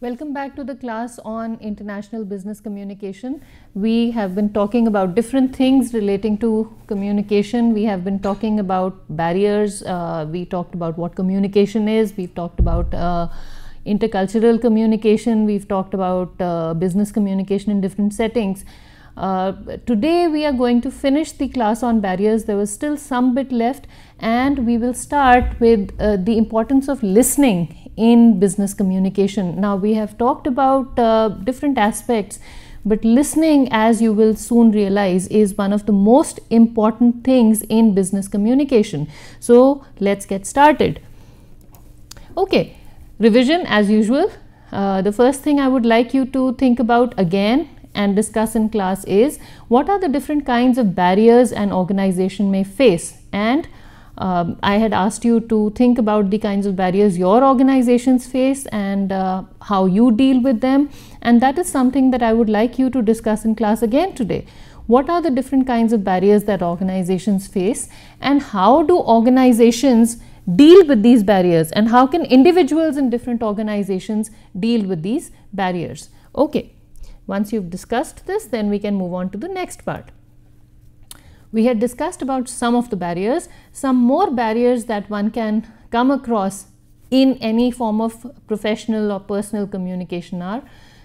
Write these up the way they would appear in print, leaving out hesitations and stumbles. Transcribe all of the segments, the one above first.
Welcome back to the class on international business communication. We have been talking about different things relating to communication. We have been talking about barriers. We talked about what communication is. We've talked about intercultural communication. We've talked about business communication in different settings. Today we are going to finish the class on barriers. There was still some bit left, and we will start with the importance of listening in business communication. Now, we have talked about different aspects, but listening, as you will soon realize, is one of the most important things in business communication. So let's get started. Okay, revision as usual. The first thing I would like you to think about again and discuss in class is what are the different kinds of barriers an organization may face, and I had asked you to think about the kinds of barriers your organizations face and how you deal with them, and that is something that I would like you to discuss in class again today. What are the different kinds of barriers that organizations face, and how do organizations deal with these barriers, and how can individuals in different organizations deal with these barriers? Okay, once you've discussed this, then we can move on to the next part. We had discussed about some of the barriers. Some more barriers that one can come across in any form of professional or personal communication are: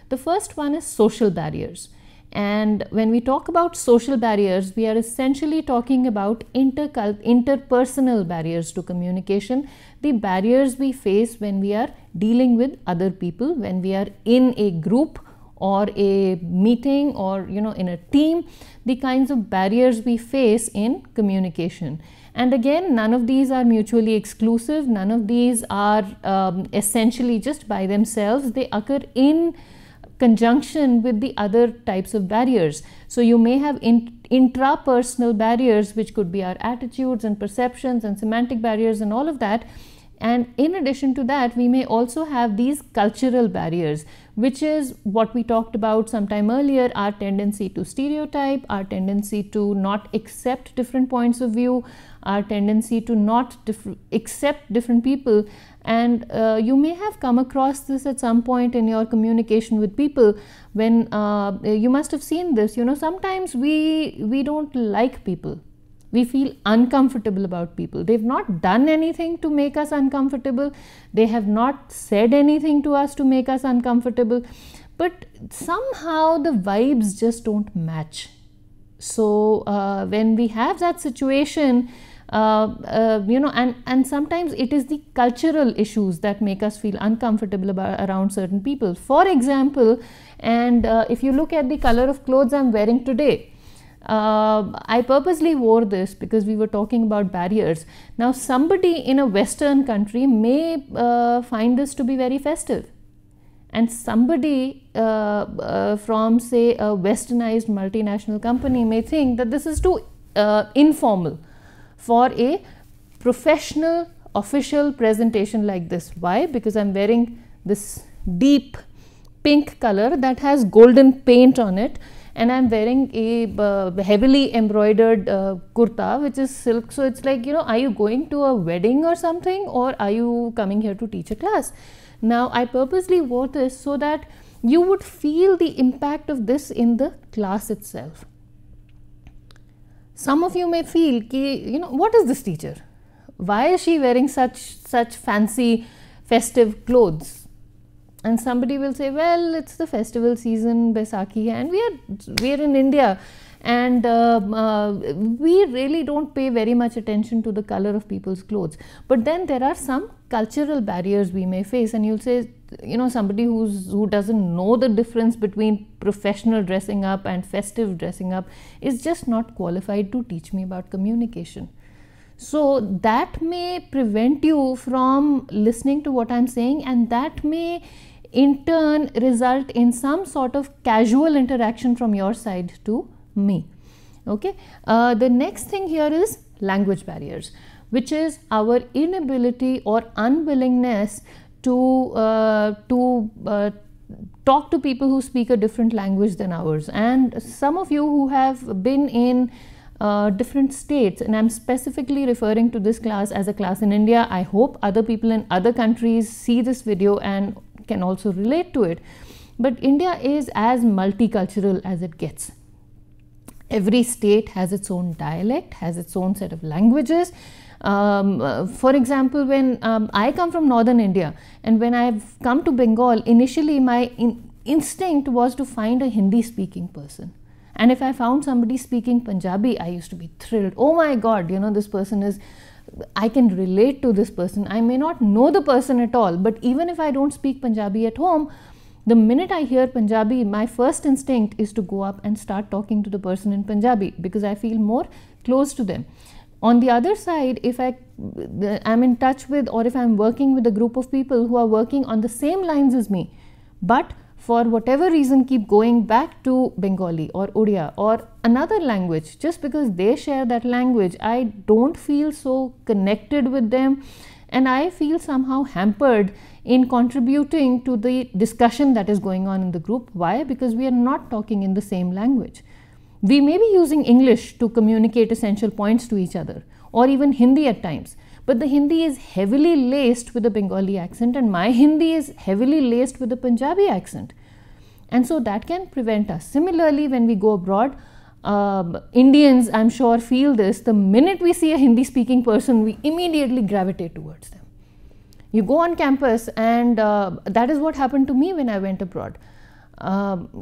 the first one is social barriers. And when we talk about social barriers, we are essentially talking about interpersonal barriers to communication, the barriers we face when we are dealing with other people, when we are in a group or a meeting, or in a team, the kinds of barriers we face in communication. And again, none of these are mutually exclusive. None of these are essentially just by themselves. They occur in conjunction with the other types of barriers. So you may have intrapersonal barriers, which could be our attitudes and perceptions and semantic barriers and all of that. And in addition to that, we may also have these cultural barriers, which is what we talked about sometime earlier: our tendency to stereotype, our tendency to not accept different points of view, our tendency to not accept different people. And you may have come across this at some point in your communication with people, when you must have seen this. Sometimes we don't like people. We feel uncomfortable about people. They've not done anything to make us uncomfortable. They have not said anything to us to make us uncomfortable. But somehow the vibes just don't match. So when we have that situation, and sometimes it is the cultural issues that make us feel uncomfortable around certain people. For example, and if you look at the color of clothes I'm wearing today, I purposely wore this because we were talking about barriers. Now, somebody in a Western country may find this to be very festive, and somebody from, say, a westernized multinational company may think that this is too informal for a professional official presentation like this. Why? Because I'm wearing this deep pink color that has golden paint on it, and I'm wearing a heavily embroidered kurta, which is silk. So it's like, are you going to a wedding or something, or are you coming here to teach a class? Now, I purposely wore this so that you would feel the impact of this in the class itself. Some of you may feel, what is this teacher? Why is she wearing such fancy festive clothes? And somebody will say, well, it's the festival season, Baisakhi, and we are in India, and we really don't pay very much attention to the color of people's clothes. But then there are some cultural barriers we may face, and you'll say, somebody who doesn't know the difference between professional dressing up and festive dressing up is just not qualified to teach me about communication. So that may prevent you from listening to what I'm saying, and that may in turn result in some sort of casual interaction from your side to me. Okay. The next thing here is language barriers, which is our inability or unwillingness to talk to people who speak a different language than ours. And some of you who have been in different states, and I'm specifically referring to this class as a class in India. I hope other people in other countries see this video and can also relate to it. But India is as multicultural as it gets. Every state has its own dialect, has its own set of languages. For example, when I come from northern India, and when I've come to Bengal, initially my instinct was to find a Hindi speaking person. And if I found somebody speaking Punjabi, I used to be thrilled. Oh my God, you know, this person is, I can relate to this person. I may not know the person at all, but even if I don't speak Punjabi at home, the minute I hear Punjabi, my first instinct is to go up and start talking to the person in Punjabi, because I feel more close to them. On the other side, if I'm in touch with, or if I'm working with a group of people who are working on the same lines as me, but for whatever reason keep going back to Bengali or Odia or another language, just because they share that language, I don't feel so connected with them, and I feel somehow hampered in contributing to the discussion that is going on in the group. Why? Because we are not talking in the same language. We may be using English to communicate essential points to each other, or even Hindi at times, but the Hindi is heavily laced with a Bengali accent, and my Hindi is heavily laced with a Punjabi accent. And so that can prevent us. Similarly, when we go abroad, Indians, I'm sure, feel this. The minute we see a Hindi speaking person, we immediately gravitate towards them. You go on campus, and that is what happened to me when I went abroad.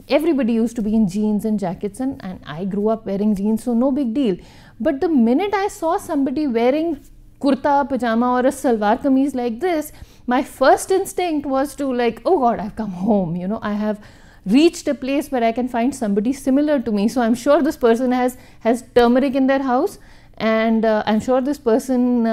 Everybody used to be in jeans and jackets, and I grew up wearing jeans, so no big deal. But the minute I saw somebody wearing kurta, pajama or a salwar kameez like this, my first instinct was to like, oh God, I've come home, you know, I have reached a place where I can find somebody similar to me. So I'm sure this person has turmeric in their house, and I'm sure this person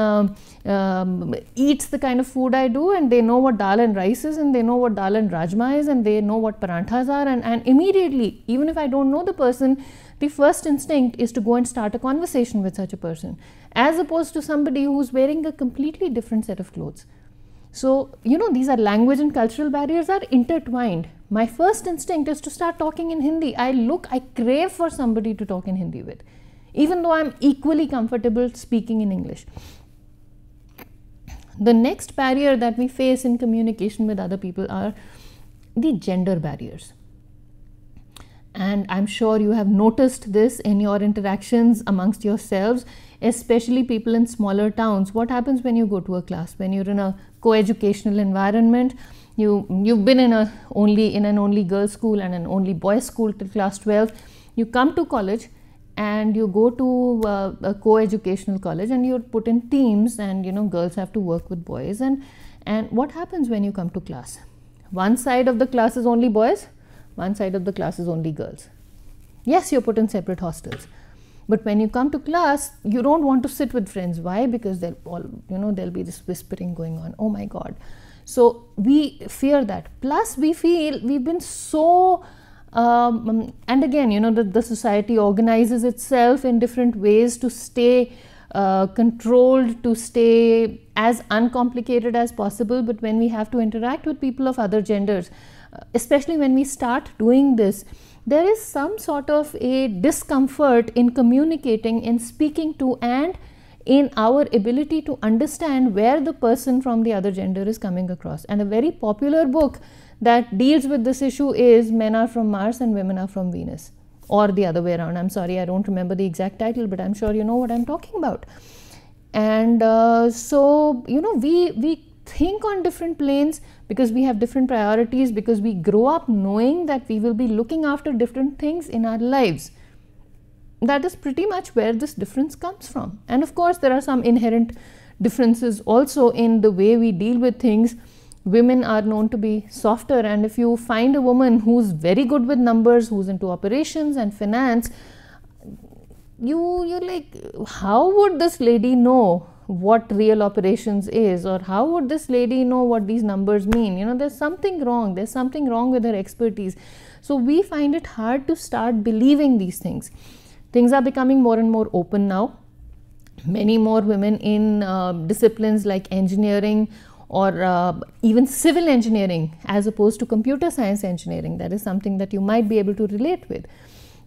eats the kind of food I do, and they know what dal and rice is, and they know what dal and rajma is, and they know what paranthas are, and immediately, even if I don't know the person, the first instinct is to go and start a conversation with such a person, as opposed to somebody who's wearing a completely different set of clothes. So, you know, these are language and cultural barriers are intertwined. My first instinct is to start talking in Hindi. I crave for somebody to talk in Hindi with, even though I'm equally comfortable speaking in English. The next barrier that we face in communication with other people are the gender barriers. And I'm sure you have noticed this in your interactions amongst yourselves, especially people in smaller towns. What happens when you go to a class, when you're in a co-educational environment? You've been in an only girls school and an only boys school till class 12. You come to college and you go to a co-educational college, and you're put in teams, and you know, girls have to work with boys, and what happens when you come to class? One side of the class is only boys, one side of the class is only girls. Yes, you're put in separate hostels, but when you come to class, you don't want to sit with friends. Why? Because there'll be this whispering going on. Oh my God. So we fear that. Plus we feel we've been so and again, you know, the society organizes itself in different ways to stay controlled, to stay as uncomplicated as possible. But when we have to interact with people of other genders, especially when we start doing this, there is some sort of a discomfort in communicating, in speaking to, and in our ability to understand where the person from the other gender is coming across. And a very popular book that deals with this issue is Men Are From Mars and Women Are From Venus, or the other way around. I'm sorry, I don't remember the exact title, but I'm sure you know what I'm talking about. And so, you know, we think on different planes because we have different priorities, because we grow up knowing that we will be looking after different things in our lives. That is pretty much where this difference comes from. And of course, there are some inherent differences also in the way we deal with things. Women are known to be softer, and if you find a woman who's very good with numbers, who's into operations and finance, you're like, how would this lady know what real operations is, or how would this lady know what these numbers mean? You know, there's something wrong with her expertise. So we find it hard to start believing these things. Things are becoming more and more open now. Many more women in disciplines like engineering or even civil engineering as opposed to computer science engineering. That is something that you might be able to relate with.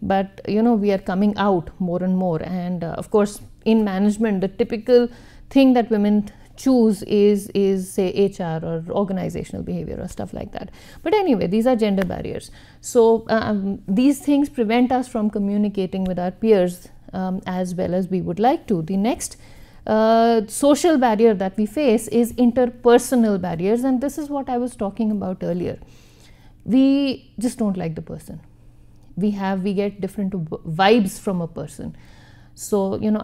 But you know, we are coming out more and more, and of course in management, the typical thing that women choose is say HR or organizational behavior or stuff like that. But anyway, these are gender barriers. So these things prevent us from communicating with our peers as well as we would like to. The next social barrier that we face is interpersonal barriers, and this is what I was talking about earlier. We just don't like the person. We get different vibes from a person. So, you know,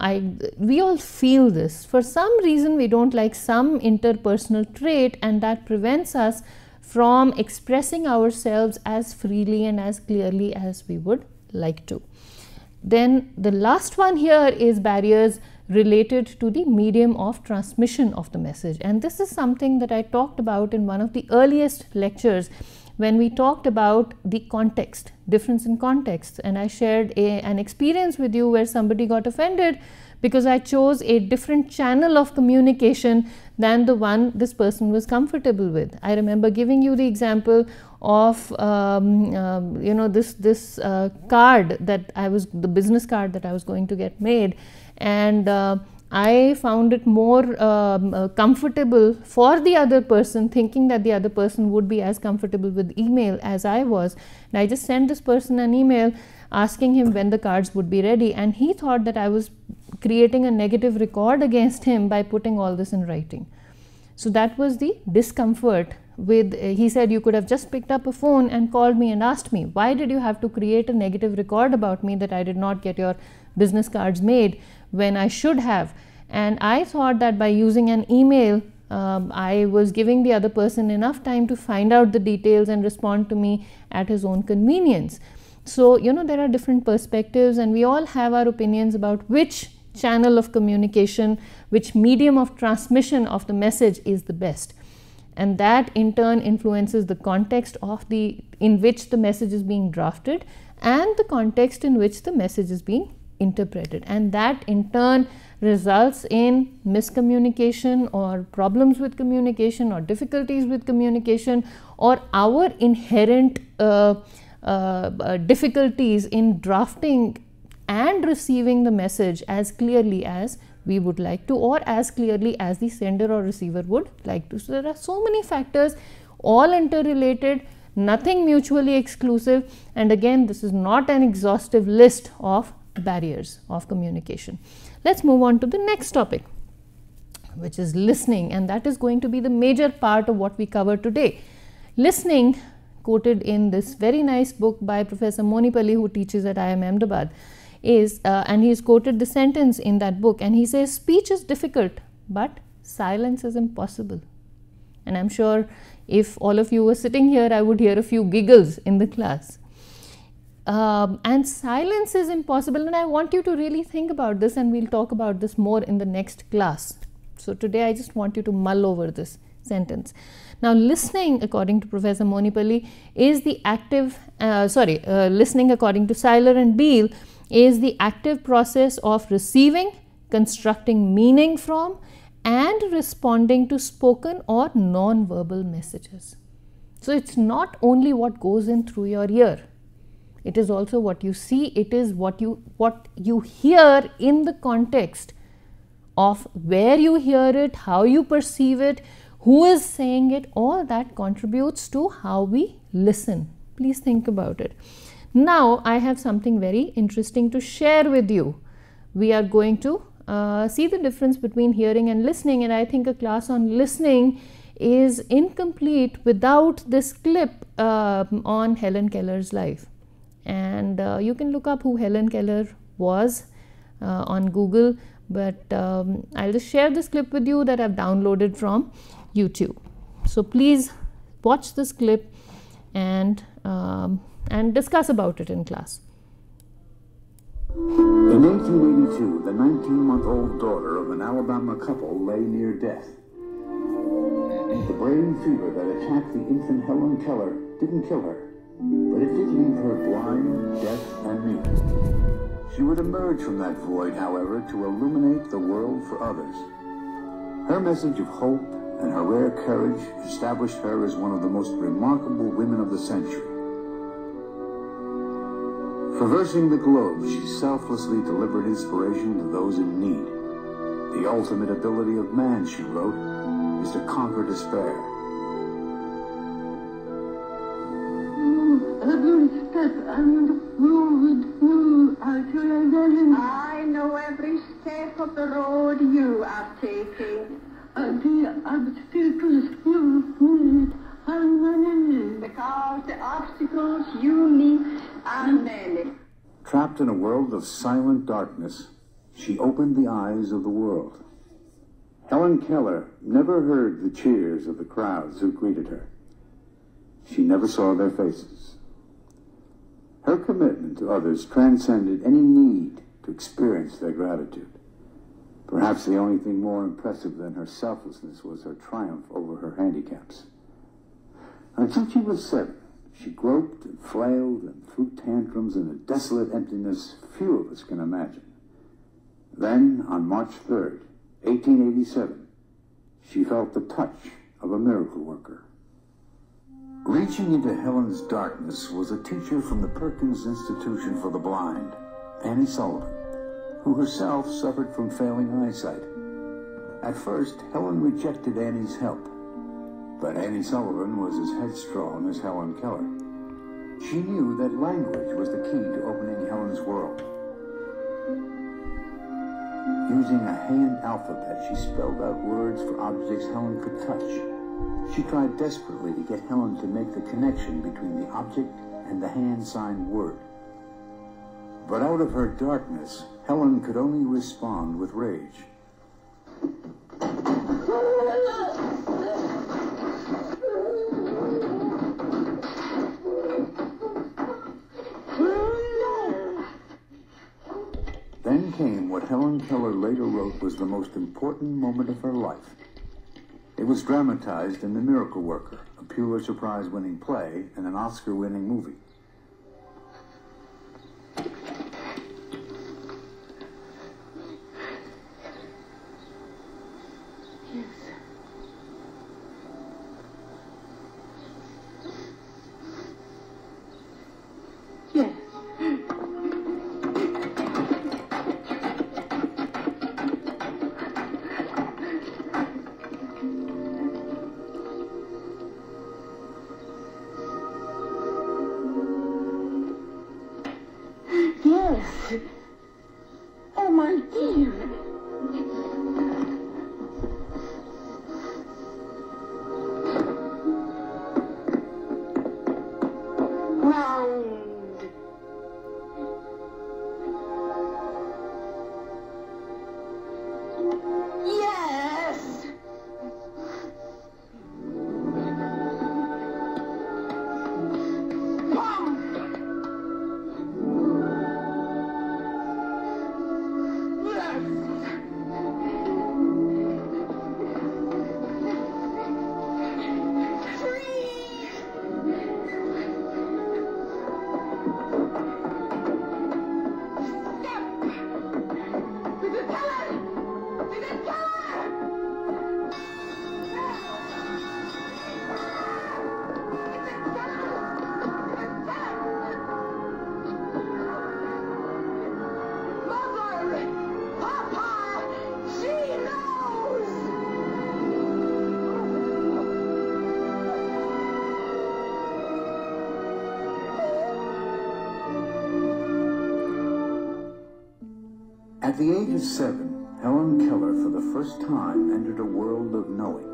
we all feel this. For some reason, we don't like some interpersonal trait, and that prevents us from expressing ourselves as freely and as clearly as we would like to. Then the last one here is barriers related to the medium of transmission of the message. And this is something that I talked about in one of the earliest lectures when we talked about the context, difference in context. And I shared an experience with you where somebody got offended because I chose a different channel of communication than the one this person was comfortable with. I remember giving you the example of you know, this card that the business card that I was going to get made, and I found it more comfortable for the other person, thinking that the other person would be as comfortable with email as I was. And I just sent this person an email asking him when the cards would be ready, and he thought that I was creating a negative record against him by putting all this in writing. So that was the discomfort with, he said, you could have just picked up a phone and called me and asked me, why did you have to create a negative record about me that I did not get your business cards made when I should have? And I thought that by using an email, I was giving the other person enough time to find out the details and respond to me at his own convenience. So, you know, there are different perspectives, and we all have our opinions about which channel of communication, which medium of transmission of the message is the best. And that in turn influences the context of in which the message is being drafted and the context in which the message is being interpreted. And that in turn results in miscommunication or problems with communication or difficulties with communication, or our inherent difficulties in drafting and receiving the message as clearly as we would like to, or as clearly as the sender or receiver would like to. So there are so many factors, all interrelated, nothing mutually exclusive. And again, this is not an exhaustive list of barriers of communication. Let's move on to the next topic, which is listening, and that is going to be the major part of what we cover today. Listening, quoted in this very nice book by Professor Monipalli, who teaches at IIM Ahmedabad, is, and he's quoted the sentence in that book, and he says, speech is difficult, but silence is impossible. And I'm sure if all of you were sitting here, I would hear a few giggles in the class. And silence is impossible, and I want you to really think about this, and we'll talk about this more in the next class. So today I just want you to mull over this sentence. Now, listening, according to Professor Monipalli, is the active, listening according to Seiler and Beall is the active process of receiving, constructing meaning from, and responding to spoken or non-verbal messages. So it's not only what goes in through your ear. It is also what you see, it is what you hear in the context of where you hear it, how you perceive it, who is saying it. All that contributes to how we listen. Please think about it. Now, I have something very interesting to share with you. We are going to see the difference between hearing and listening, and I think a class on listening is incomplete without this clip on Helen Keller's life. And you can look up who Helen Keller was on Google, but I'll just share this clip with you that I've downloaded from YouTube. So please watch this clip and discuss about it in class. In 1882, the 19-month-old daughter of an Alabama couple lay near death. The brain fever that attacked the infant Helen Keller didn't kill her, but it did leave her blind, deaf, and mute. She would emerge from that void, however, to illuminate the world for others. Her message of hope and her rare courage established her as one of the most remarkable women of the century. Traversing the globe, she selflessly delivered inspiration to those in need. The The ultimate ability of man, she wrote, is to conquer despair. Every step and road you are taking. I know every step of the road you are taking. The obstacles you meet are many. Because the obstacles you meet are many. Trapped in a world of silent darkness, she opened the eyes of the world. Helen Keller never heard the cheers of the crowds who greeted her. She never saw their faces. Her commitment to others transcended any need to experience their gratitude. Perhaps the only thing more impressive than her selflessness was her triumph over her handicaps. Until she was 7, she groped and flailed and threw tantrums in a desolate emptiness few of us can imagine. Then, on March 3rd, 1887, she felt the touch of a miracle worker. Reaching into Helen's darkness was a teacher from the Perkins Institution for the Blind, Annie Sullivan, who herself suffered from failing eyesight. At first, Helen rejected Annie's help, but Annie Sullivan was as headstrong as Helen Keller. She knew that language was the key to opening Helen's world. Using a hand alphabet, she spelled out words for objects Helen could touch. She tried desperately to get Helen to make the connection between the object and the hand-signed word. But out of her darkness, Helen could only respond with rage. Then came what Helen Keller later wrote was the most important moment of her life. It was dramatized in The Miracle Worker, a Pulitzer Prize-winning play and an Oscar-winning movie. Oh, my dear. Round. Yes. At the age of 7, Helen Keller for the first time entered a world of knowing.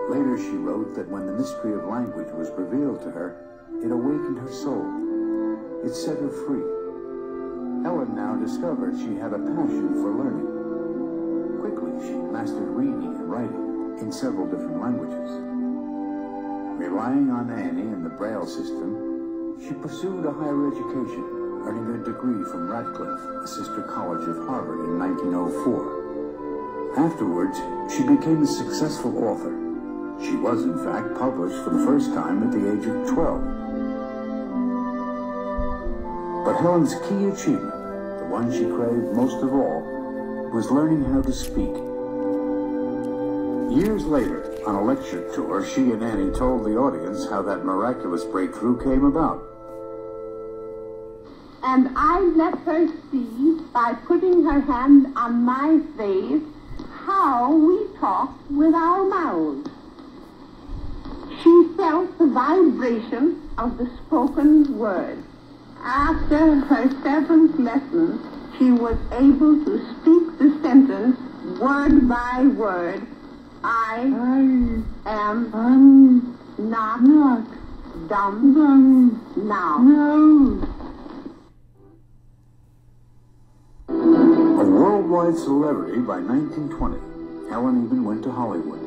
Later she wrote that when the mystery of language was revealed to her, it awakened her soul. It set her free. Helen now discovered she had a passion for learning. Quickly she mastered reading and writing in several different languages. Relying on Annie and the Braille system, she pursued a higher education, earning a degree from Radcliffe, a sister college of Harvard, in 1904. Afterwards, she became a successful author. She was, in fact, published for the first time at the age of 12. But Helen's key achievement, the one she craved most of all, was learning how to speak. Years later, on a lecture tour, she and Annie told the audience how that miraculous breakthrough came about. And I let her see, by putting her hand on my face, how we talk with our mouths. She felt the vibration of the spoken word. After her 7th lesson, she was able to speak the sentence word by word. I am not dumb now. No. A worldwide celebrity by 1920, Helen even went to Hollywood.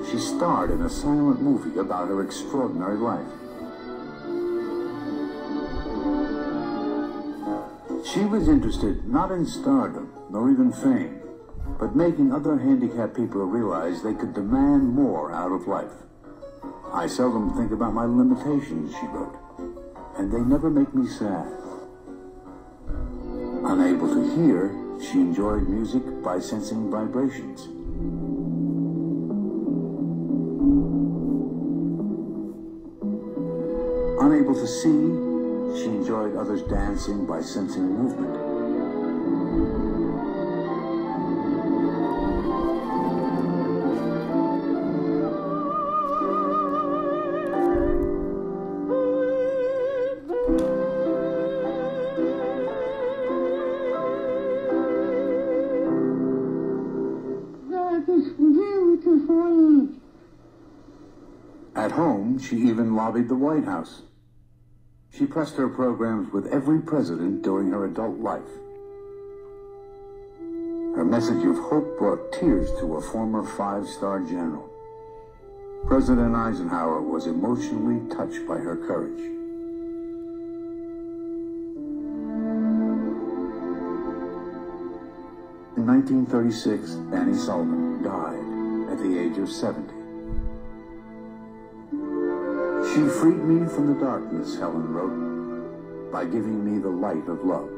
She starred in a silent movie about her extraordinary life. She was interested not in stardom, nor even fame, but making other handicapped people realize they could demand more out of life. I seldom think about my limitations, she wrote, and they never make me sad. Unable to hear, she enjoyed music by sensing vibrations. Unable to see, she enjoyed others dancing by sensing movement. That is beautiful. At home, she even lobbied the White House. She pressed her programs with every president during her adult life. Her message of hope brought tears to a former 5-star general. President Eisenhower was emotionally touched by her courage. In 1936, Annie Sullivan died at the age of 70. She freed me from the darkness, Helen wrote, by giving me the light of love.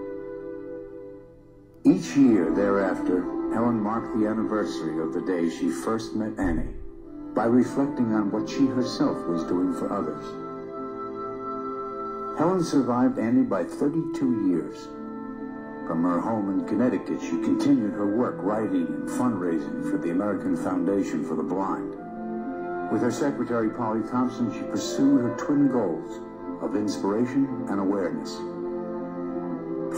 Each year thereafter, Helen marked the anniversary of the day she first met Annie by reflecting on what she herself was doing for others. Helen survived Annie by 32 years. From her home in Connecticut, she continued her work writing and fundraising for the American Foundation for the Blind. With her secretary, Polly Thompson, she pursued her twin goals of inspiration and awareness.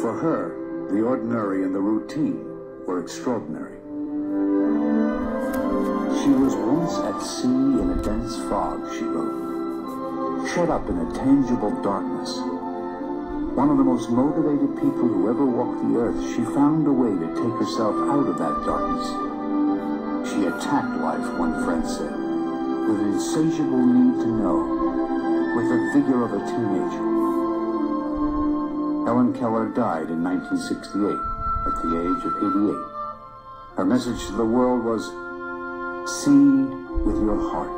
For her, the ordinary and the routine were extraordinary. She was once at sea in a dense fog, she wrote, shut up in a tangible darkness. One of the most motivated people who ever walked the earth, she found a way to take herself out of that darkness. She attacked life, one friend said, with an insatiable need to know, with the vigor of a teenager. Helen Keller died in 1968 at the age of 88. Her message to the world was, see with your heart.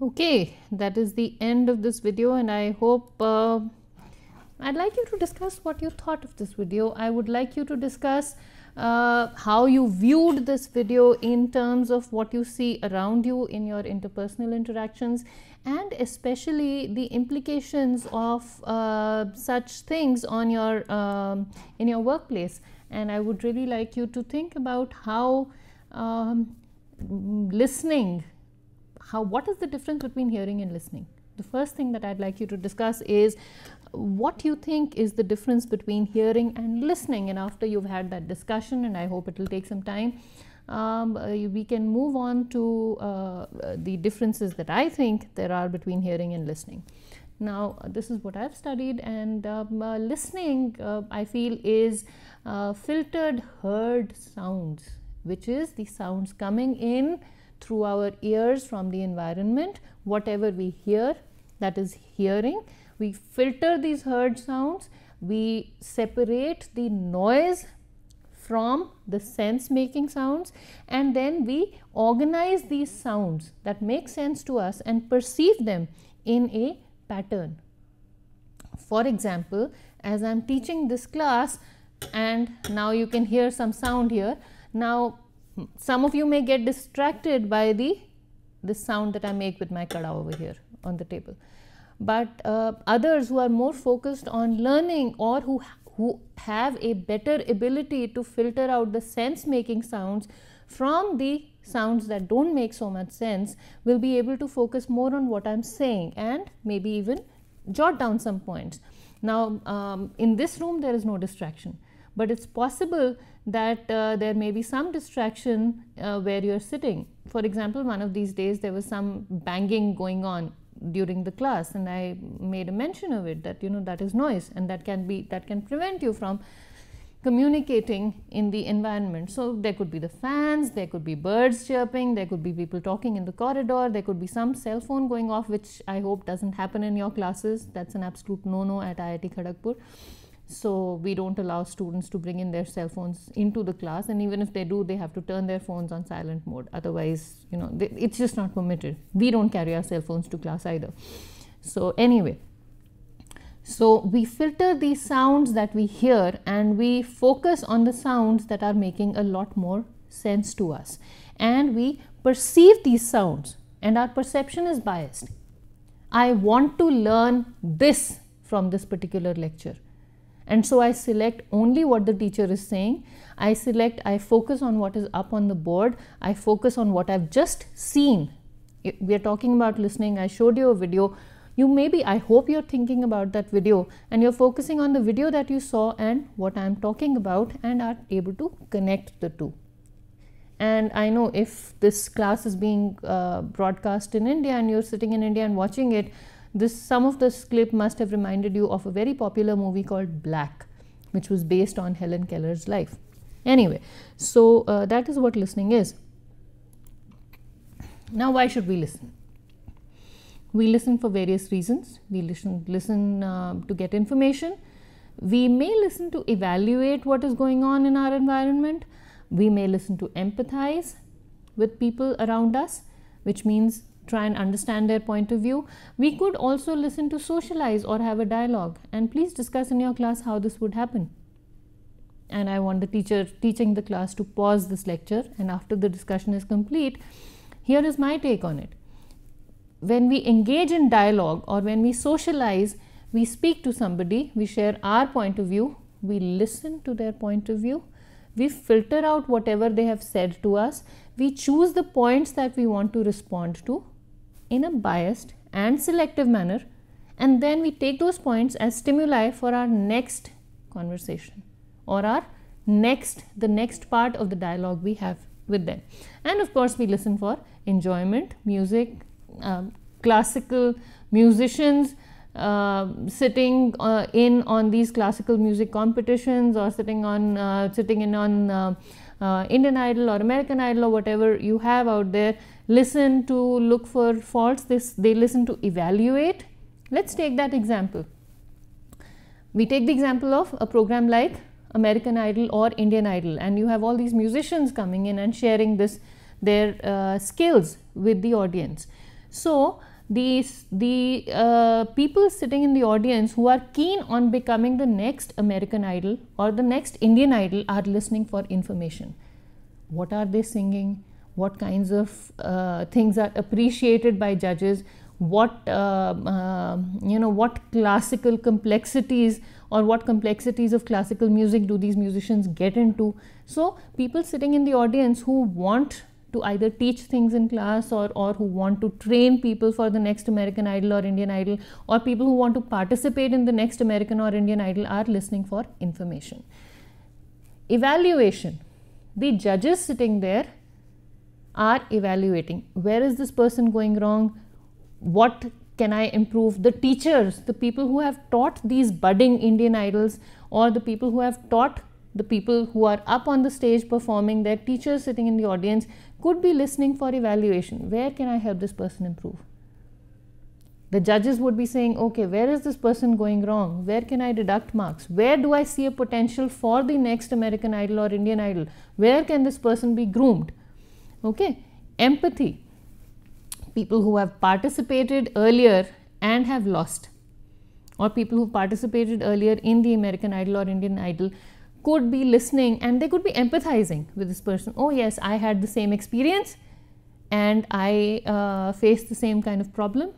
Okay, that is the end of this video, and I hope I'd like you to discuss what you thought of this video. I would like you to discuss how you viewed this video in terms of what you see around you in your interpersonal interactions, and especially the implications of such things on your in your workplace. And I would really like you to think about how listening, what is the difference between hearing and listening. The first thing that I'd like you to discuss is what you think is the difference between hearing and listening. And after you've had that discussion, and I hope it will take some time, we can move on to the differences that I think there are between hearing and listening. Now, this is what I've studied, and listening, I feel, is filtered heard sounds, which is the sounds coming in through our ears from the environment. Whatever we hear, that is hearing. We filter these heard sounds, we separate the noise from the sense making sounds, and then we organize these sounds that make sense to us and perceive them in a pattern. For example, as I'm teaching this class, and now you can hear some sound here. Now, some of you may get distracted by the this sound that I make with my kada over here on the table. But others who are more focused on learning, or who have a better ability to filter out the sense making sounds from the sounds that don't make so much sense, will be able to focus more on what I'm saying and maybe even jot down some points. Now in this room there is no distraction, but it's possible that there may be some distraction where you're sitting. For example, one of these days there was some banging going on during the class, and I made a mention of it, that that is noise, and that can prevent you from communicating in the environment. So there could be the fans, there could be birds chirping, there could be people talking in the corridor, there could be some cell phone going off, which I hope doesn't happen in your classes. That's an absolute no-no at IIT Kharagpur. So we don't allow students to bring in their cell phones into the class, and even if they do, they have to turn their phones on silent mode. Otherwise, it's just not permitted. We don't carry our cell phones to class either. So anyway, so we filter these sounds that we hear, and we focus on the sounds that are making a lot more sense to us, and we perceive these sounds, and our perception is biased. I want to learn this from this particular lecture, and so I select only what the teacher is saying. I focus on what is up on the board. I focus on what I've just seen. We are talking about listening. I showed you a video. I hope you're thinking about that video, and you're focusing on the video that you saw and what I'm talking about, and are able to connect the two. And I know if this class is being broadcast in India and you're sitting in India and watching it, some of this clip must have reminded you of a very popular movie called Black, which was based on Helen Keller's life. Anyway, so that is what listening is. Now, why should we listen? We listen for various reasons. We listen to get information. We may listen to evaluate what is going on in our environment. We may listen to empathize with people around us, which means try and understand their point of view. We could also listen to socialize or have a dialogue. And please discuss in your class how this would happen. And I want the teacher teaching the class to pause this lecture, and after the discussion is complete, here is my take on it. When we engage in dialogue or when we socialize, we speak to somebody, we share our point of view, we listen to their point of view, we filter out whatever they have said to us, we choose the points that we want to respond to in a biased and selective manner, and then we take those points as stimuli for our next conversation or the next part of the dialogue we have with them. And of course, we listen for enjoyment, music, classical musicians sitting in on these classical music competitions, or sitting in on Indian Idol or American Idol or whatever you have out there, listen to look for faults. They listen to evaluate. Let's take that example. We take the example of a program like American Idol or Indian Idol, and you have all these musicians coming in and sharing their skills with the audience. So the people sitting in the audience who are keen on becoming the next American Idol or the next Indian Idol are listening for information. What are they singing? What kinds of things are appreciated by judges? What classical complexities or what complexities of classical music do these musicians get into? So people sitting in the audience who want to either teach things in class or who want to train people for the next American Idol or Indian Idol, or people who want to participate in the next American or Indian Idol, are listening for information. Evaluation. The judges sitting there are evaluating. Where is this person going wrong? What can I improve? The teachers, the people who have taught these budding Indian Idols, or the people who have taught the people who are up on the stage performing, their teachers sitting in the audience, could be listening for evaluation. Where can I help this person improve? The judges would be saying, okay, where is this person going wrong? Where can I deduct marks? Where do I see a potential for the next American Idol or Indian Idol? Where can this person be groomed? Okay, empathy. People who have participated earlier and have lost, or people who participated earlier in the American Idol or Indian Idol, could be listening and they could be empathizing with this person. Oh yes, I had the same experience. and I face the same kind of problem,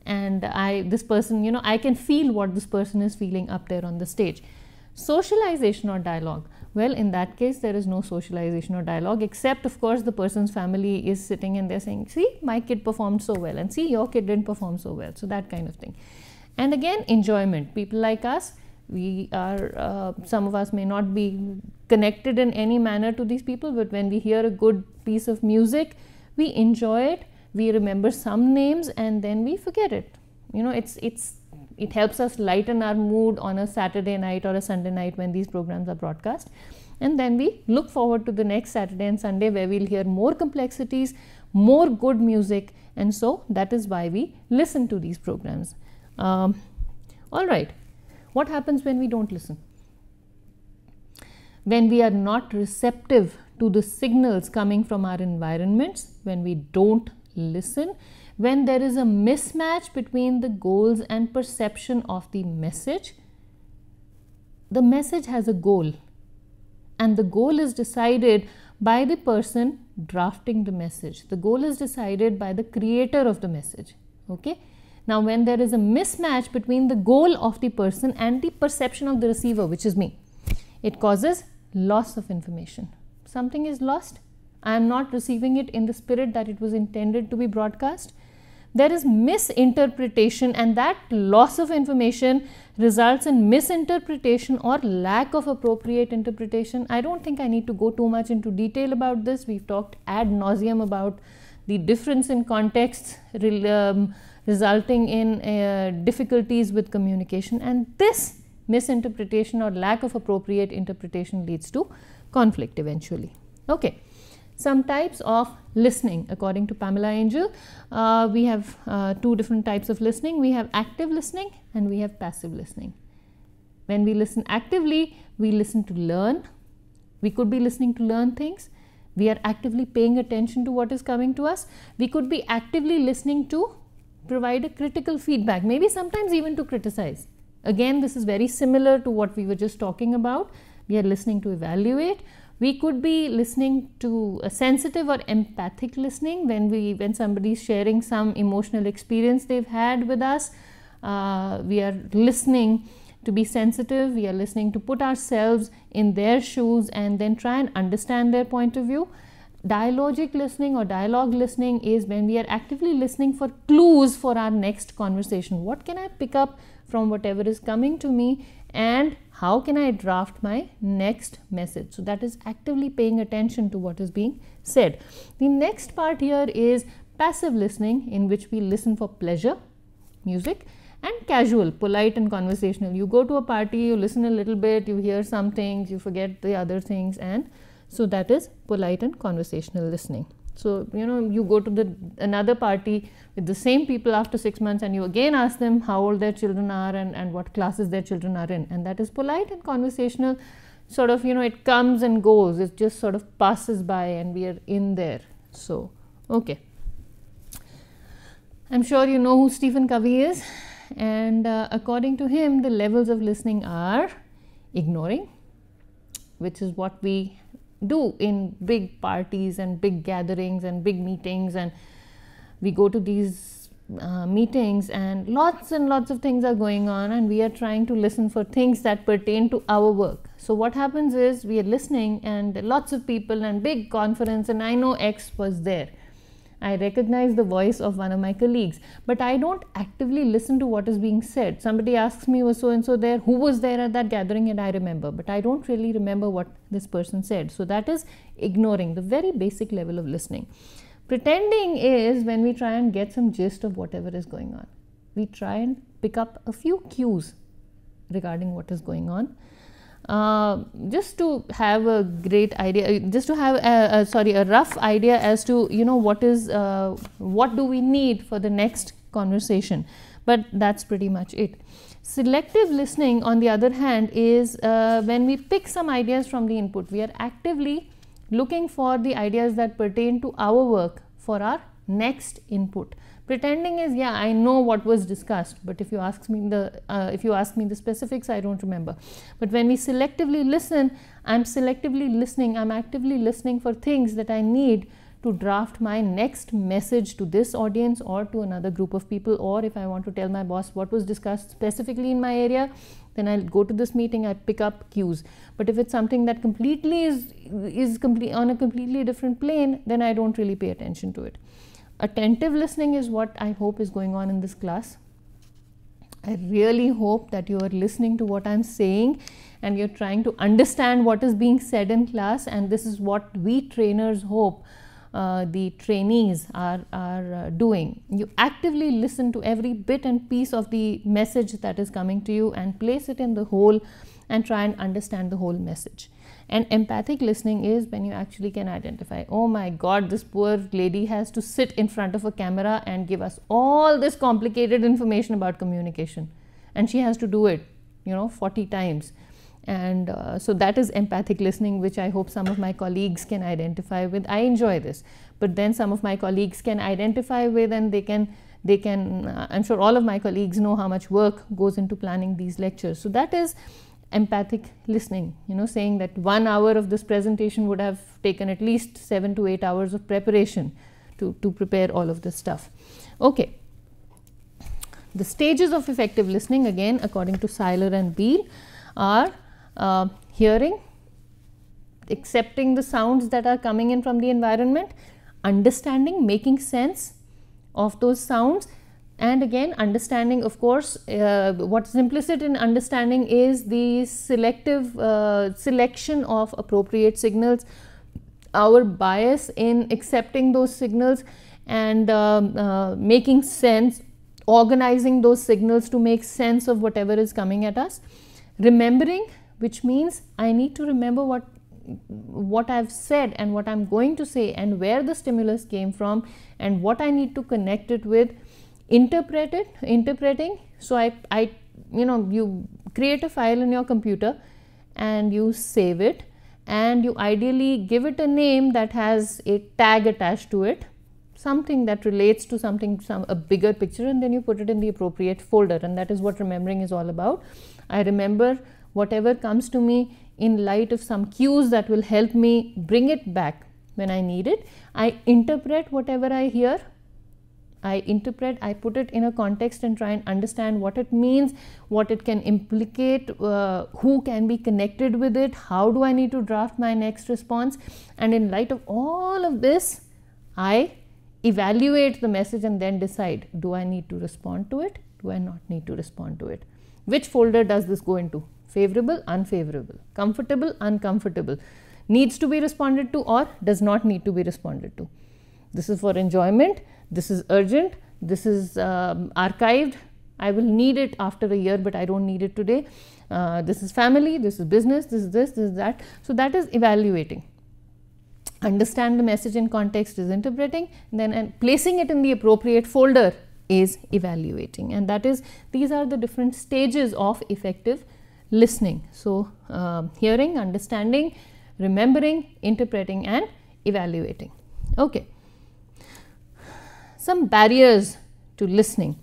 and this person, you know, I can feel what this person is feeling up there on the stage. Socialization or dialogue? Well, in that case, there is no socialization or dialogue, except of course the person's family is sitting and they're saying, see, my kid performed so well, and see, your kid didn't perform so well. So that kind of thing. And again, enjoyment. People like us, we are, some of us may not be connected in any manner to these people, but when we hear a good piece of music, we enjoy it, we remember some names, and then we forget it. You know, it helps us lighten our mood on a Saturday night or a Sunday night when these programs are broadcast. And then we look forward to the next Saturday and Sunday, where we'll hear more complexities, more good music, and so that is why we listen to these programs. All right, what happens when we don't listen? When we are not receptive to the signals coming from our environments, when we don't listen, when there is a mismatch between the goals and perception of the message. The message has a goal, and the goal is decided by the person drafting the message. The goal is decided by the creator of the message. Okay. Now, when there is a mismatch between the goal of the person and the perception of the receiver, which is me, it causes loss of information. Something is lost. I am not receiving it in the spirit that it was intended to be broadcast. There is misinterpretation, and that loss of information results in misinterpretation or lack of appropriate interpretation. I don't think I need to go too much into detail about this. We've talked ad nauseum about the difference in contexts resulting in difficulties with communication, and this misinterpretation or lack of appropriate interpretation leads to conflict eventually. Okay. Some types of listening according to Pamela Angell. We have two different types of listening. We have active listening and we have passive listening. When we listen actively, we listen to learn. We could be listening to learn things. We are actively paying attention to what is coming to us. We could be actively listening to provide a critical feedback, maybe sometimes even to criticize. Again, this is very similar to what we were just talking about. We are listening to evaluate. We could be listening to a sensitive or empathic listening when somebody is sharing some emotional experience they've had with us. We are listening to be sensitive. We are listening to put ourselves in their shoes and then try and understand their point of view. Dialogic listening or dialogue listening is when we are actively listening for clues for our next conversation. What can I pick up from whatever is coming to me, and how can I draft my next message? So that is actively paying attention to what is being said. The next part here is passive listening, in which we listen for pleasure, music, and casual, polite and conversational. You go to a party, you listen a little bit, you hear some things, you forget the other things, and so that is polite and conversational listening. So, you know, you go to another party with the same people after 6 months, and you again ask them how old their children are and what classes their children are in, and that is polite and conversational. Sort of, you know, it comes and goes, it just sort of passes by and we are in there. So, okay. I'm sure you know who Stephen Covey is, and according to him, the levels of listening are ignoring, which is what we do in big parties and big gatherings and big meetings, and we go to these meetings and lots of things are going on, and we are trying to listen for things that pertain to our work. So what happens is we are listening, and lots of people and big conference, and I know X was there. I recognize the voice of one of my colleagues, but I don't actively listen to what is being said. Somebody asks me, was so and so there, who was there at that gathering, and I remember, but I don't really remember what this person said. So that is ignoring, the very basic level of listening. Pretending is when we try and get some gist of whatever is going on. We try and pick up a few cues regarding what is going on. Just to have a great idea, just to have a rough idea as to, you know, what do we need for the next conversation, but that's pretty much it. Selective listening, on the other hand, is when we pick some ideas from the input. We are actively looking for the ideas that pertain to our work for our next input. Pretending is, yeah, I know what was discussed, but if you ask me the specifics, I don't remember. But when we selectively listen, I'm selectively listening, I'm actively listening for things that I need to draft my next message to this audience or to another group of people, or if I want to tell my boss what was discussed specifically in my area, then I'll go to this meeting, I pick up cues. But if it's something that completely is on a completely different plane, then I don't really pay attention to it. Attentive listening is what I hope is going on in this class. I really hope that you are listening to what I'm saying and you're trying to understand what is being said in class, and this is what we trainers hope the trainees are doing. You actively listen to every bit and piece of the message that is coming to you and place it in the whole and try and understand the whole message. And empathic listening is when you actually can identify, oh my God, this poor lady has to sit in front of a camera and give us all this complicated information about communication, and she has to do it, 40 times. And so that is empathic listening, which I hope some of my colleagues can identify with. I enjoy this, but then some of my colleagues can identify with, and they can I'm sure all of my colleagues know how much work goes into planning these lectures. So that is empathic listening, saying that 1 hour of this presentation would have taken at least 7 to 8 hours of preparation to prepare all of this stuff. Okay. The stages of effective listening, again according to Seiler and Beall, are hearing, accepting the sounds that are coming in from the environment, understanding, making sense of those sounds, and again understanding, of course, what's implicit in understanding is the selective selection of appropriate signals, our bias in accepting those signals and making sense, organizing those signals to make sense of whatever is coming at us. Remembering, which means I need to remember what I've said and what I'm going to say and where the stimulus came from and what I need to connect it with. Interpreting, so you create a file in your computer and you save it, and you ideally give it a name that has a tag attached to it, something that relates to a bigger picture, and then you put it in the appropriate folder. And that is what remembering is all about. I remember whatever comes to me in light of some cues that will help me bring it back when I need it. I interpret whatever I hear. I put it in a context and try and understand what it means, what it can implicate, who can be connected with it, how do I need to draft my next response. And in light of all of this, I evaluate the message and then decide, do I need to respond to it? Do I not need to respond to it? Which folder does this go into? Favorable, unfavorable, comfortable, uncomfortable, needs to be responded to or does not need to be responded to. This is for enjoyment, this is urgent, this is archived, I will need it after a year but I don't need it today. This is family, this is business, this is that. So that is evaluating. Understand the message in context is interpreting, and placing it in the appropriate folder is evaluating. And that is, these are the different stages of effective listening. So hearing, understanding, remembering, interpreting and evaluating. Okay. Some barriers to listening.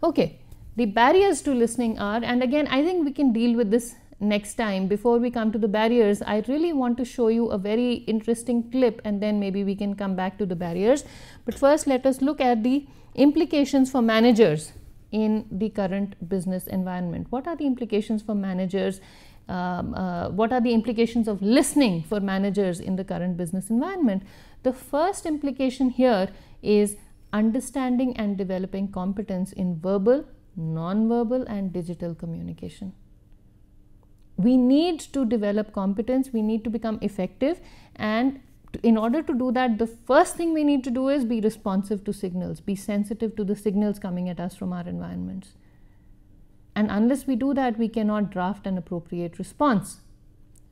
Okay, the barriers to listening are, and again I think we can deal with this next time. Before we come to the barriers, I really want to show you a very interesting clip and then maybe we can come back to the barriers. But first let us look at the implications for managers in the current business environment. What are the implications for managers? What are the implications of listening for managers in the current business environment? The first implication here is understanding and developing competence in verbal, non-verbal and digital communication. We need to develop competence, we need to become effective, and in order to do that, the first thing we need to do is be responsive to signals, be sensitive to the signals coming at us from our environments. And unless we do that, we cannot draft an appropriate response.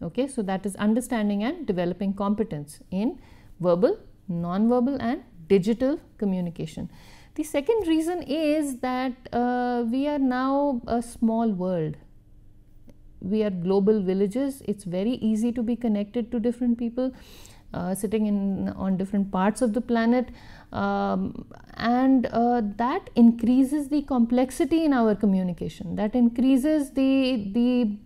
Okay, so that is understanding and developing competence in verbal, non-verbal and digital communication. The second reason is that we are now a small world. We are global villages. It's very easy to be connected to different people. sitting on different parts of the planet, and that increases the complexity in our communication, that increases the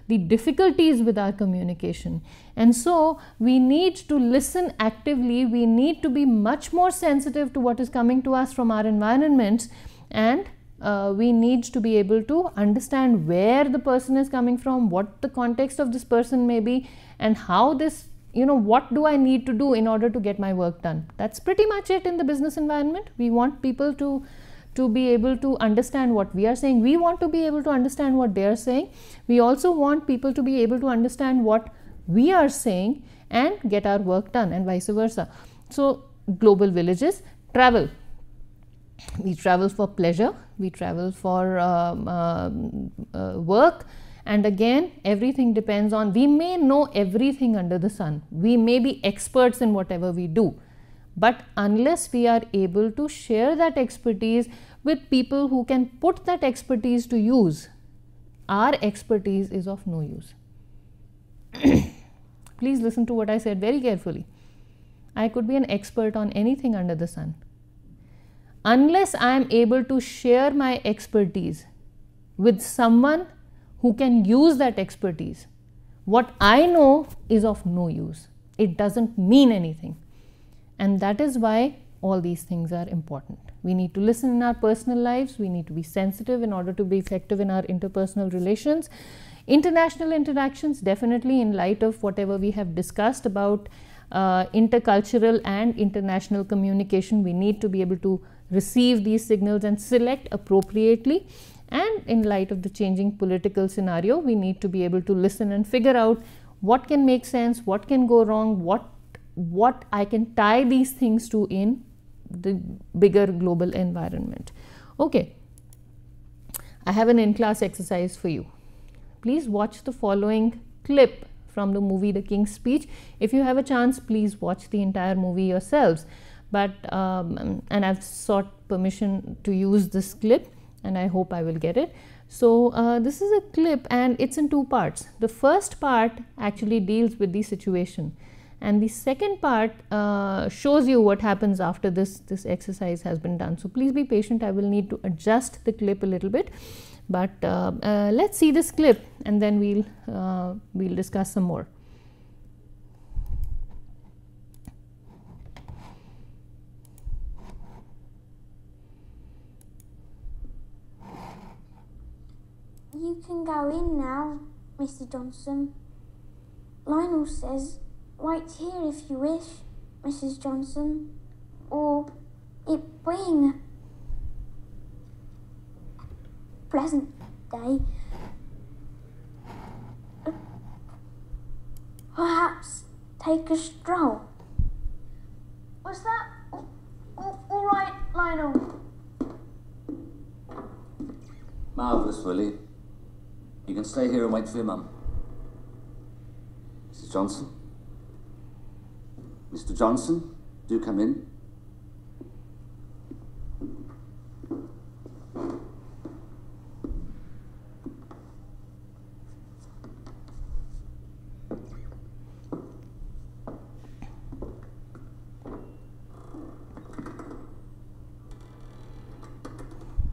difficulties with our communication. And so we need to listen actively, we need to be much more sensitive to what is coming to us from our environments, and we need to be able to understand where the person is coming from, what the context of this person may be, and how this, what do I need to do in order to get my work done. That's pretty much it in the business environment. We want people to be able to understand what we are saying. We want to be able to understand what they are saying. We also want people to be able to understand what we are saying and get our work done, and vice versa. So global villages, travel. We travel for pleasure, we travel for work, and again everything depends on, we may know everything under the sun, we may be experts in whatever we do, but unless we are able to share that expertise with people who can put that expertise to use, our expertise is of no use. Please listen to what I said very carefully. I could be an expert on anything under the sun. Unless I am able to share my expertise with someone who can use that expertise, what I know is of no use. It doesn't mean anything. And that is why all these things are important. We need to listen in our personal lives, we need to be sensitive in order to be effective in our interpersonal relations. International interactions, definitely in light of whatever we have discussed about intercultural and international communication, we need to be able to receive these signals and select appropriately, and in light of the changing political scenario, we need to be able to listen and figure out what can make sense, what can go wrong, what I can tie these things to in the bigger global environment. Okay, I have an in-class exercise for you. Please watch the following clip from the movie The King's Speech. If you have a chance, please watch the entire movie yourselves. But and I've sought permission to use this clip, and I hope I will get it. So this is a clip and it's in two parts. The first part actually deals with the situation, and the second part shows you what happens after this exercise has been done. So please be patient, I will need to adjust the clip a little bit, but let's see this clip and then we'll discuss some more. You can go in now, Mr. Johnson. Lionel says, wait here if you wish, Mrs. Johnson, or it bring a pleasant day. Perhaps take a stroll. Was that all right, Lionel? Marvellous, Willie. You can stay here and wait for your mum. Mrs. Johnson? Mr. Johnson, do come in.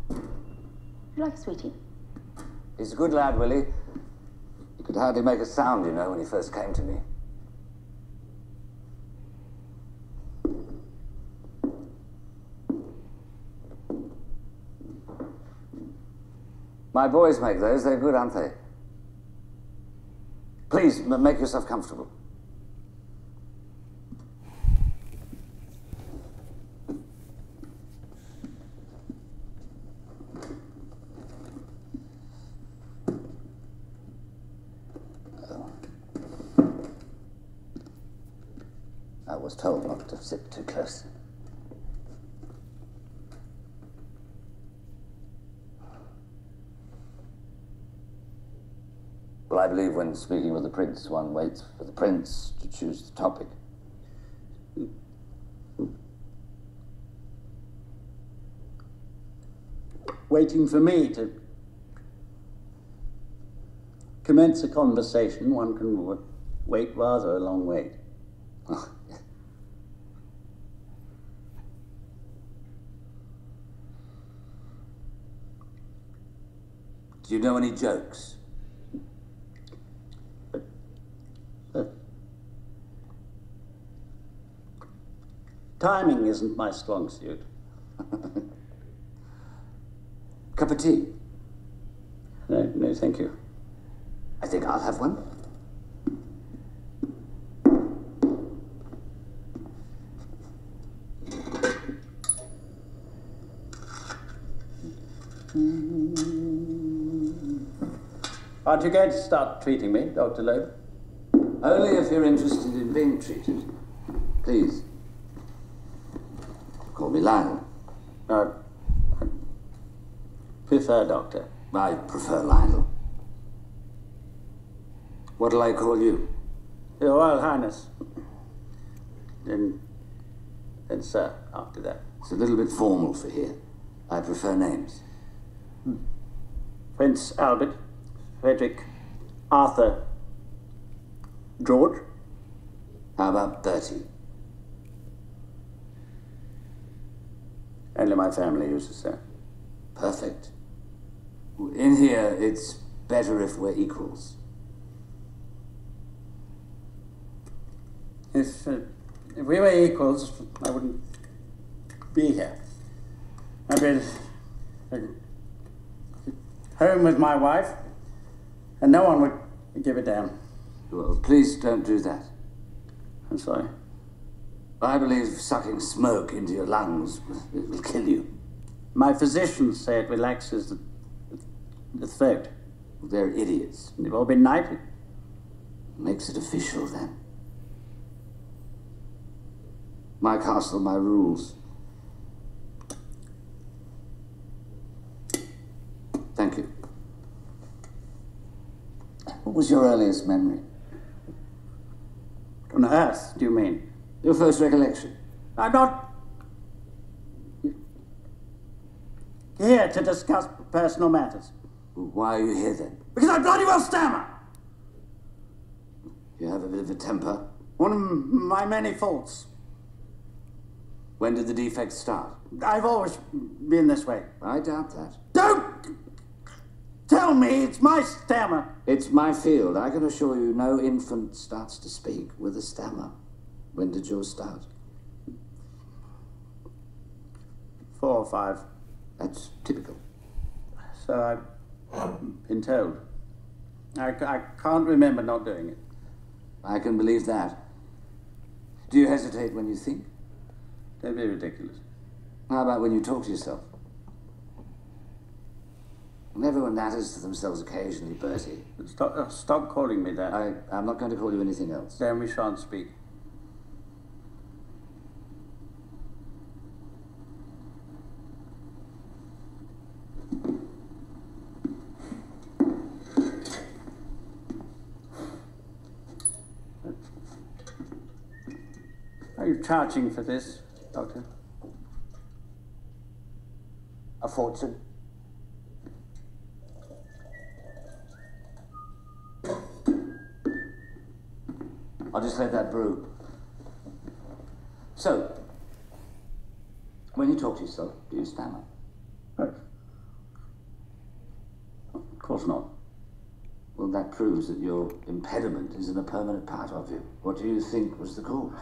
Would you like a sweetie? He's a good lad, Willie. He could hardly make a sound, you know, when he first came to me. My boys make those. They're good, aren't they? Please, make yourself comfortable. I was told not to sit too close. Well, I believe when speaking with the prince, one waits for the prince to choose the topic. Waiting for me to commence a conversation, one can wait rather a long wait. Oh, yeah. Do you know any jokes? Timing isn't my strong suit. Cup of tea? No, thank you. I think I'll have one. Aren't you going to start treating me, Dr. Loeb? Only if you're interested in being treated. Please. Call me Lionel. I prefer Doctor. I prefer Lionel. What'll I call you? Your Royal Highness. Then Sir, after that. It's a little bit formal for here. I prefer names. Prince Albert, Frederick, Arthur, George. How about Bertie? Only my family uses that. Perfect. In here, it's better if we're equals. If we were equals, I wouldn't be here. I'd be home with my wife, and no one would give a damn. Well, please don't do that. I'm sorry. I believe sucking smoke into your lungs will kill you. My physicians say it relaxes the throat. They're idiots. They've all been knighted. Makes it official, then. My castle, my rules. Thank you. What was your earliest memory? On Earth, do you mean? Your first recollection? I'm not here to discuss personal matters. Why are you here, then? Because I bloody well stammer! You have a bit of a temper. One of my many faults. When did the defect start? I've always been this way. I doubt that. Don't tell me it's my stammer. It's my field. I can assure you no infant starts to speak with a stammer. When did yours start? 4 or 5. That's typical. So I've been told. I can't remember not doing it. I can believe that. Do you hesitate when you think? Don't be ridiculous. How about when you talk to yourself? And everyone natters to themselves occasionally, Bertie. Stop calling me that. I'm not going to call you anything else. Then we shan't speak. Are you charging for this, Doctor? A fortune. I'll just let that brew. So, when you talk to yourself, do you stammer? Of course not. Well, that proves that your impediment isn't a permanent part of you. What do you think was the cause?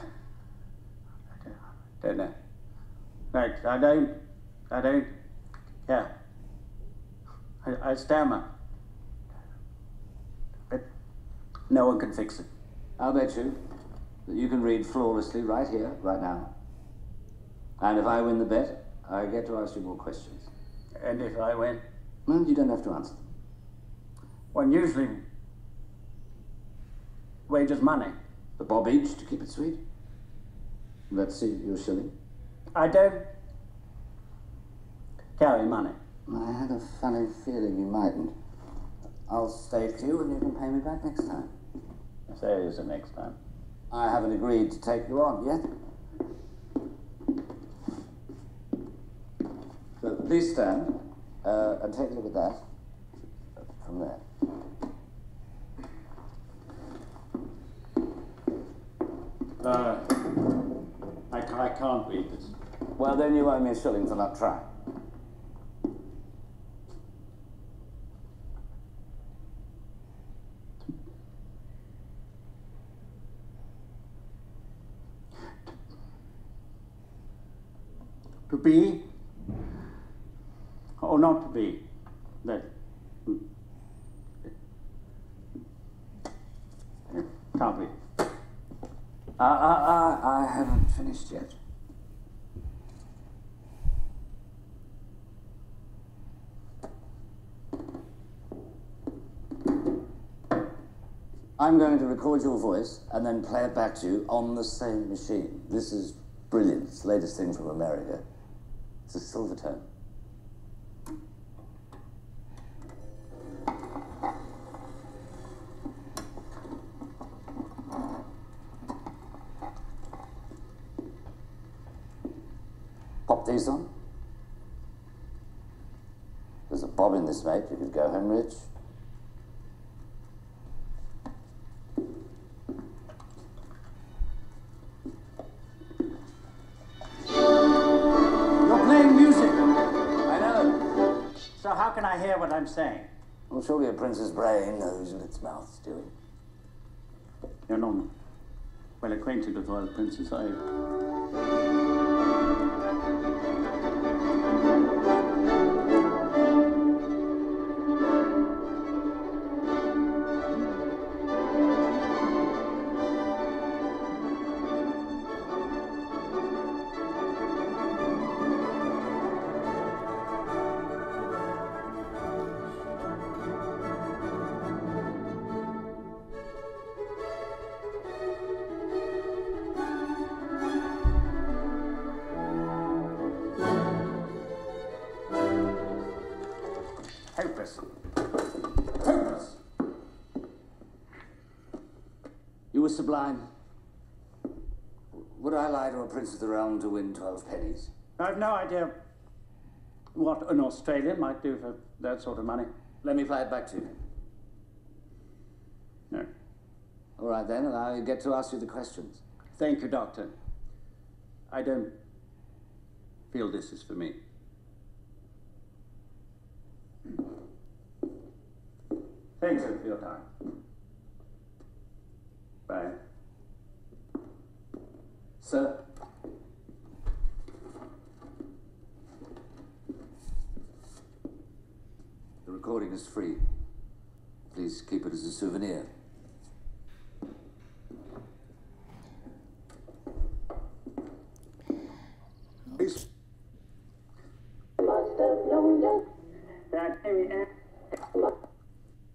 Don't know. Right, I don't care. I stammer. But no one can fix it. I'll bet you that you can read flawlessly right here, right now. And if I win the bet, I get to ask you more questions. And if I win? Well, you don't have to answer them. One usually wagers money. The bob each to keep it sweet. Let's see your shilling. I don't carry money. I had a funny feeling you mightn't. I'll stake you and you can pay me back next time. Say it is the next time. I haven't agreed to take you on yet. So please stand and take a look at that from there. I can't read this. Well, then you owe me a shilling for not trying. To be or not to be? That can't be. I haven't finished yet. I'm going to record your voice and then play it back to you on the same machine. This is brilliant. It's the latest thing from America. It's a silver tone. Pop these on. There's a bob in this, mate. You could go home rich. You're playing music. I know. So how can I hear what I'm saying? Well, surely a prince's brain knows what its mouth's doing. You're not well acquainted with royal princes, are you? Hopeless. Hopeless. You were sublime. Would I lie to a prince of the realm to win 12 pennies? I've no idea what an Australian might do for that sort of money. Let me play it back to you. No. All right, then, and I get to ask you the questions. Thank you, Doctor. I don't feel this is for me. Thanks for your time. Bye. Sir? The recording is free. Please keep it as a souvenir.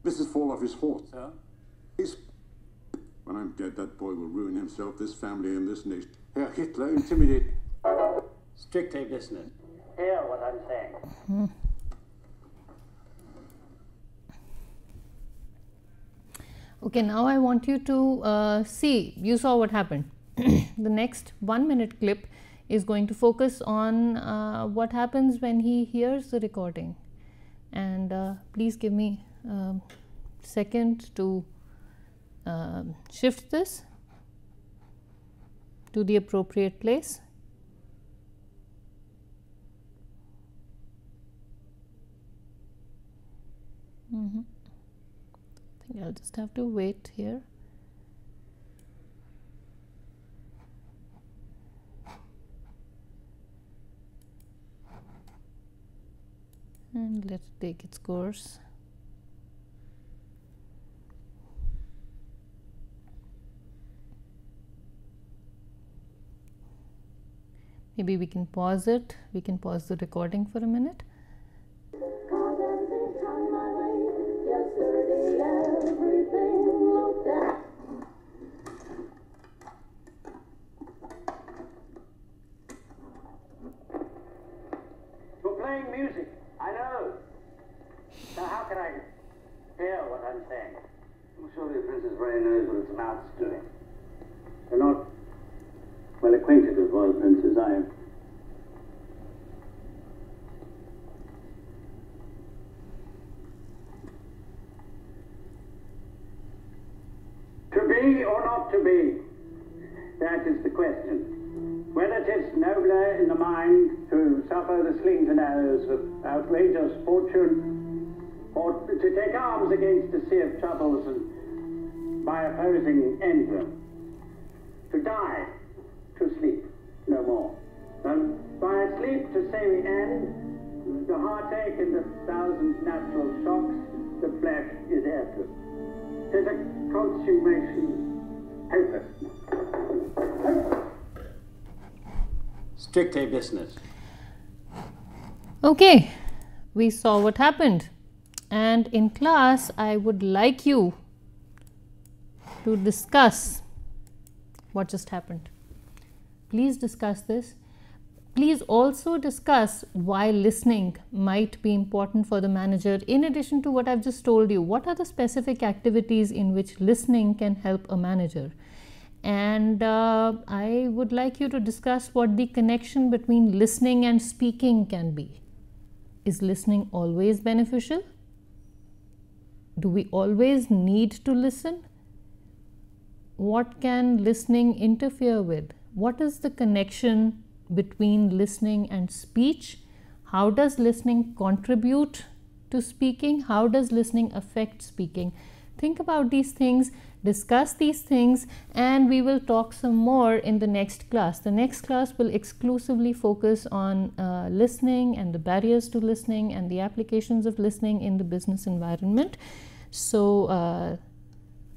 This is fall off his horse. Sir? When I'm dead, that boy will ruin himself, this family, and this nation. Herr Hitler, intimidate. Strictly business. Hear what I'm saying. Okay, now I want you to see, you saw what happened. The next 1 minute clip is going to focus on what happens when he hears the recording. And please give me a second to shift this to the appropriate place. I think I'll just have to wait here. And let it take its course. Maybe we can pause it. We can pause the recording for a minute. You're playing music. I know. So how can I hear what I'm saying? Well, surely a prince's brain knows what its mouth's doing. You're not well acquainted with royal princes, are you? To be or not to be? That is the question. Whether 'tis nobler in the mind to suffer the slings and arrows of outrageous fortune, or to take arms against a sea of troubles and by opposing end them. To die, to sleep, no more. And by sleep to say the end, the heartache and the thousand natural shocks, the flesh is ebbed. 'Tis a consummation hopeless. Strictly business. Okay, we saw what happened, and in class I would like you to discuss what just happened. Please discuss this. Please also discuss why listening might be important for the manager. In addition to what I've just told you, what are the specific activities in which listening can help a manager? And I would like you to discuss what the connection between listening and speaking can be. Is listening always beneficial? Do we always need to listen? What can listening interfere with? What is the connection between listening and speech? How does listening contribute to speaking? How does listening affect speaking? Think about these things, discuss these things, and we will talk some more in the next class. The next class will exclusively focus on listening and the barriers to listening and the applications of listening in the business environment. So,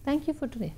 thank you for today.